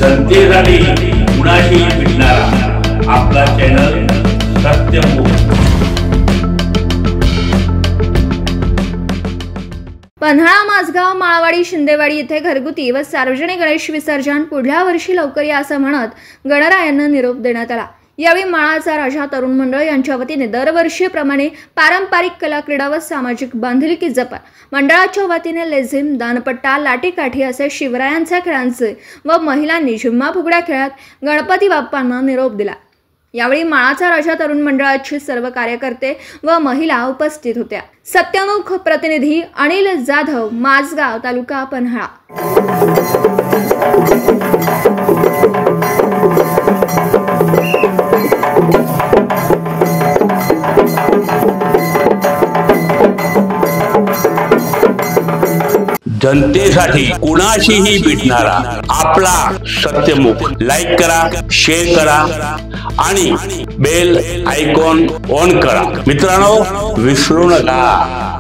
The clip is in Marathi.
जनतेसाठी कुणाशी भेटणारा आपला चॅनल सत्यमुख। पन्हाळा, माझगाव, माळवाडी, शिंदेवाडी येथे घरगुती व सार्वजनिक गणेश विसर्जन पुढल्या वर्षी लवकर या असं म्हणत गणरायांना निरोप देण्यात आला। यावेळी माळाचा राजा तरुण मंडळ यांच्या वतीने दरवर्षीप्रमाणे पारंपरिक कला, क्रीडा व सामाजिक बांधिलकी जपत मंडळाच्या वतीने लेझिम, दानपट्टा, लाठीकाठी असे शिवरायांच्या खेळांचे व महिलांनी झिम्मा फुगड्या खेळत गणपती बाप्पांना निरोप दिला। यावेळी माळाचा राजा तरुण मंडळाचे सर्व कार्यकर्ते व महिला उपस्थित होत्या। सत्यमुख प्रतिनिधी अनिल जाधव, माझगाव, तालुका पन्हाळा। जनतेसाठी कुणाशीही भेटणारा आपला सत्यमुख। लाईक करा, शेअर करा आणि बेल आयकॉन ऑन करा। मित्रांनो, विसरू नका।